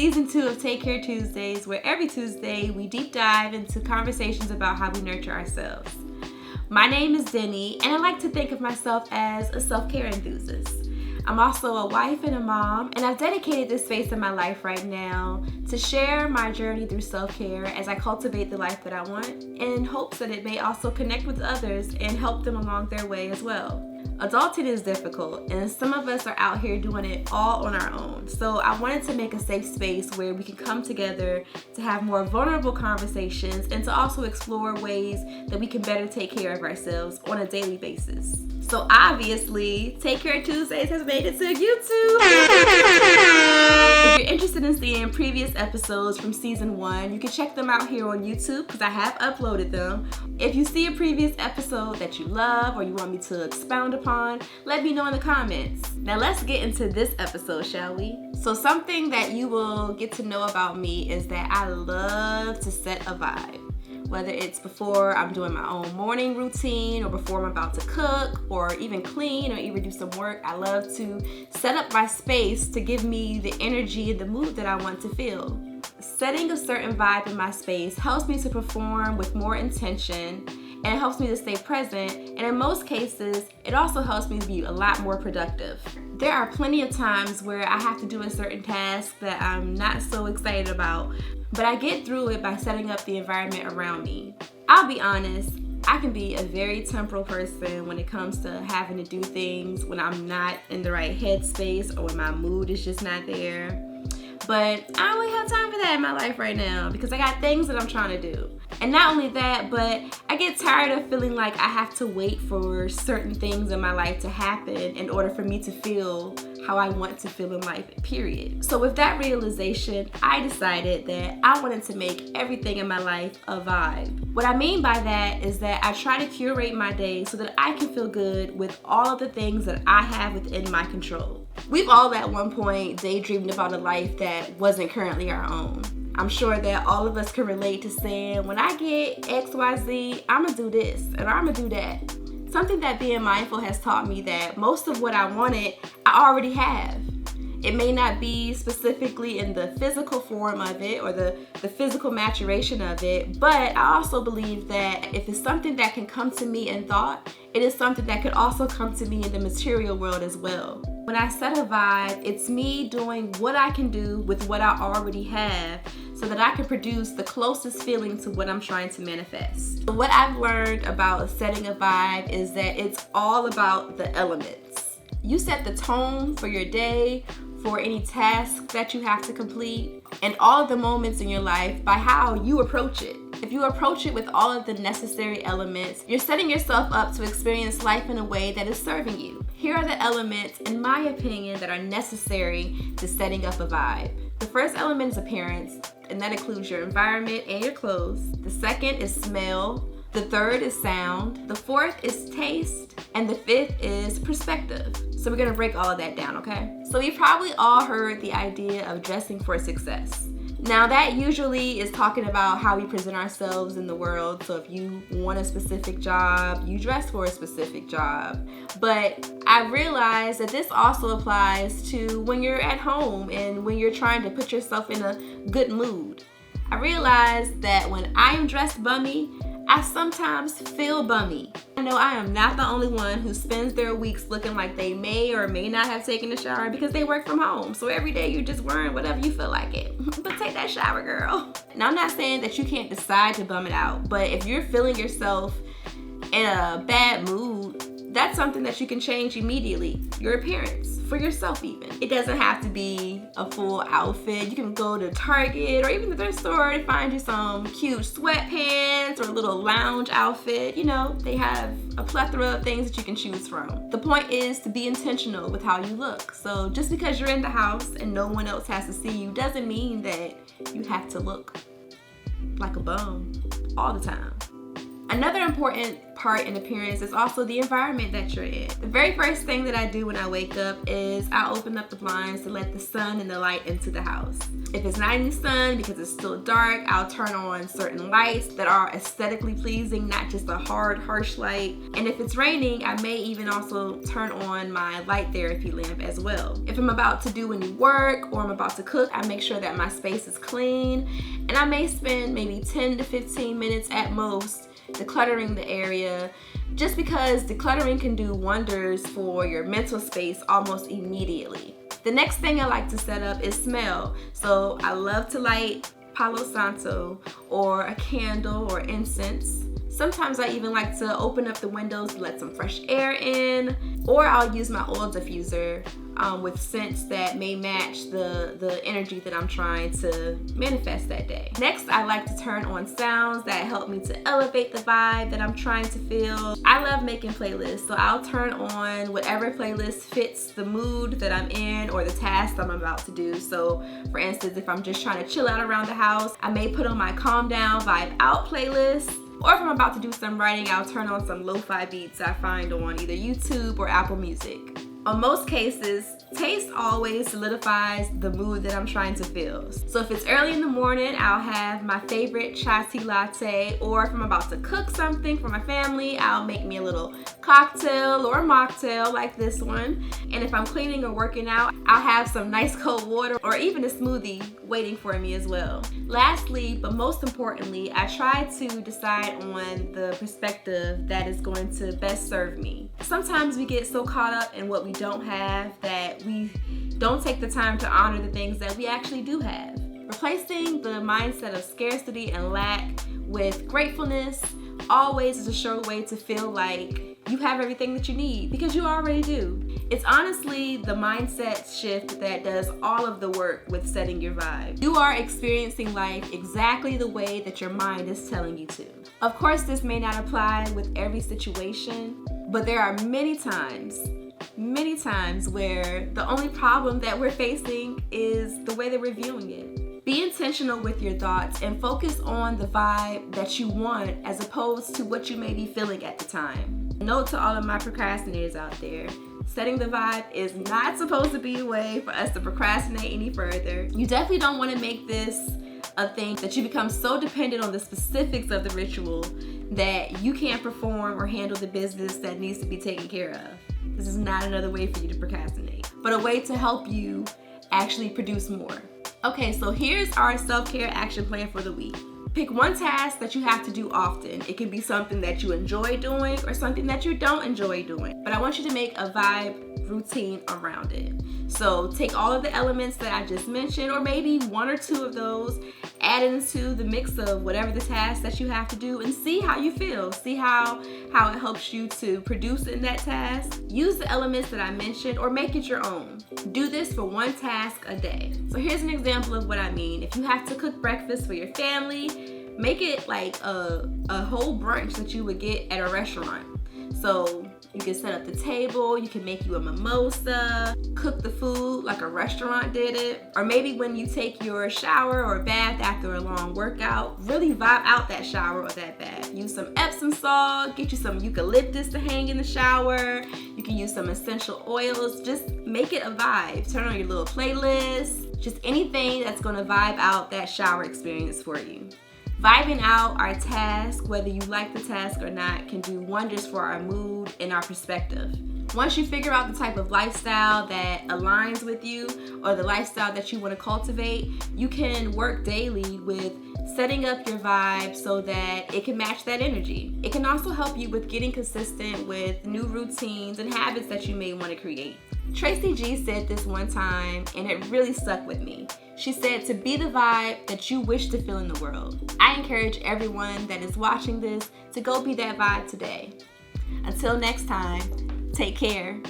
Season 2 of Take Care Tuesdays, where every Tuesday we deep dive into conversations about how we nurture ourselves. My name is Dennii, and I like to think of myself as a self-care enthusiast. I'm also a wife and a mom, and I've dedicated this space in my life right now to share my journey through self-care as I cultivate the life that I want, in hopes that it may also connect with others and help them along their way as well. Adulting is difficult, and some of us are out here doing it all on our own. So I wanted to make a safe space where we can come together to have more vulnerable conversations and to also explore ways that we can better take care of ourselves on a daily basis. So obviously, Take Care Tuesdays has made it to YouTube. If you're interested in seeing previous episodes from season 1, you can check them out here on YouTube because I have uploaded them. If you see a previous episode that you love or you want me to expound upon, let me know in the comments. Now let's get into this episode, shall we? So something that you will get to know about me is that I love to set a vibe. Whether it's before I'm doing my own morning routine or before I'm about to cook or even clean or even do some work, I love to set up my space to give me the energy and the mood that I want to feel. Setting a certain vibe in my space helps me to perform with more intention, and it helps me to stay present, and in most cases, it also helps me to be a lot more productive. There are plenty of times where I have to do a certain task that I'm not so excited about, but I get through it by setting up the environment around me. I'll be honest, I can be a very temporal person when it comes to having to do things when I'm not in the right headspace or when my mood is just not there. But I don't really have time for that in my life right now because I got things that I'm trying to do. And not only that, but I get tired of feeling like I have to wait for certain things in my life to happen in order for me to feel how I want to feel in life, period. So with that realization, I decided that I wanted to make everything in my life a vibe. What I mean by that is that I try to curate my day so that I can feel good with all of the things that I have within my control. We've all at one point daydreamed about a life that wasn't currently our own. I'm sure that all of us can relate to saying, when I get XYZ, I'm gonna do this and I'm gonna do that. Something that being mindful has taught me that most of what I wanted, I already have. It may not be specifically in the physical form of it or the physical maturation of it, but I also believe that if it's something that can come to me in thought, it is something that could also come to me in the material world as well. When I set a vibe, it's me doing what I can do with what I already have so that I can produce the closest feeling to what I'm trying to manifest. What I've learned about setting a vibe is that it's all about the elements. You set the tone for your day, for any task that you have to complete, and all of the moments in your life by how you approach it. If you approach it with all of the necessary elements, you're setting yourself up to experience life in a way that is serving you. Here are the elements, in my opinion, that are necessary to setting up a vibe. The first element is appearance, and that includes your environment and your clothes. The second is smell. The third is sound. The fourth is taste. And the fifth is perspective. So we're gonna break all of that down, okay? So we've probably all heard the idea of dressing for success. Now that usually is talking about how we present ourselves in the world. So if you want a specific job, you dress for a specific job. But I realized that this also applies to when you're at home and when you're trying to put yourself in a good mood. I realized that when I am dressed bummy, I sometimes feel bummy. I know I am not the only one who spends their weeks looking like they may or may not have taken a shower because they work from home. So every day you're just wearing whatever you feel like it. But take that shower, girl. Now I'm not saying that you can't decide to bum it out, but if you're feeling yourself in a bad mood, that's something that you can change immediately. Your appearance, for yourself even. It doesn't have to be a full outfit. You can go to Target or even the thrift store and find you some cute sweatpants or a little lounge outfit. You know, they have a plethora of things that you can choose from. The point is to be intentional with how you look. So just because you're in the house and no one else has to see you doesn't mean that you have to look like a bum all the time. Another important part in appearance is also the environment that you're in. The very first thing that I do when I wake up is I open up the blinds to let the sun and the light into the house. If it's not any sun because it's still dark, I'll turn on certain lights that are aesthetically pleasing, not just a hard, harsh light. And if it's raining, I may even also turn on my light therapy lamp as well. If I'm about to do any work or I'm about to cook, I make sure that my space is clean. And I may spend maybe 10 to 15 minutes at most decluttering the area, just because decluttering can do wonders for your mental space almost immediately. The next thing I like to set up is smell. So I love to light Palo Santo or a candle or incense. Sometimes I even like to open up the windows to let some fresh air in, or I'll use my oil diffuser with scents that may match the energy that I'm trying to manifest that day. Next, I like to turn on sounds that help me to elevate the vibe that I'm trying to feel. I love making playlists, so I'll turn on whatever playlist fits the mood that I'm in or the task I'm about to do. So for instance, if I'm just trying to chill out around the house, I may put on my calm down, vibe out playlist. Or if I'm about to do some writing, I'll turn on some lo-fi beats I find on either YouTube or Apple Music. On most cases, taste always solidifies the mood that I'm trying to feel. So if it's early in the morning, I'll have my favorite chai tea latte, or if I'm about to cook something for my family, I'll make me a little cocktail or a mocktail like this one. And if I'm cleaning or working out, I'll have some nice cold water or even a smoothie waiting for me as well. Lastly, but most importantly, I try to decide on the perspective that is going to best serve me. Sometimes we get so caught up in what we don't have that we don't take the time to honor the things that we actually do have. Replacing the mindset of scarcity and lack with gratefulness always is a sure way to feel like you have everything that you need, because you already do. It's honestly the mindset shift that does all of the work with setting your vibe. You are experiencing life exactly the way that your mind is telling you to. Of course, this may not apply with every situation, but there are many times where the only problem that we're facing is the way that we're viewing it. Be intentional with your thoughts and focus on the vibe that you want as opposed to what you may be feeling at the time. Note to all of my procrastinators out there, setting the vibe is not supposed to be a way for us to procrastinate any further. You definitely don't want to make this a thing that you become so dependent on the specifics of the ritual that you can't perform or handle the business that needs to be taken care of. This is not another way for you to procrastinate, but a way to help you actually produce more. Okay, so here's our self-care action plan for the week. Pick one task that you have to do often. It can be something that you enjoy doing or something that you don't enjoy doing, but I want you to make a vibe routine around it. So take all of the elements that I just mentioned, or maybe one or two of those, add into the mix of whatever the task that you have to do, and see how you feel. See how it helps you to produce in that task. Use the elements that I mentioned or make it your own. Do this for one task a day. So here's an example of what I mean. If you have to cook breakfast for your family, make it like a whole brunch that you would get at a restaurant. So you can set up the table, you can make you a mimosa, cook the food like a restaurant did it. Or maybe when you take your shower or bath after a long workout, really vibe out that shower or that bath. Use some Epsom salt, get you some eucalyptus to hang in the shower. You can use some essential oils, just make it a vibe. Turn on your little playlist, just anything that's gonna vibe out that shower experience for you. Vibing out our task, whether you like the task or not, can do wonders for our mood and our perspective. Once you figure out the type of lifestyle that aligns with you or the lifestyle that you want to cultivate, you can work daily with setting up your vibe so that it can match that energy. It can also help you with getting consistent with new routines and habits that you may want to create. Tracy G said this one time, and it really stuck with me. She said to be the vibe that you wish to feel in the world. I encourage everyone that is watching this to go be that vibe today. Until next time, take care.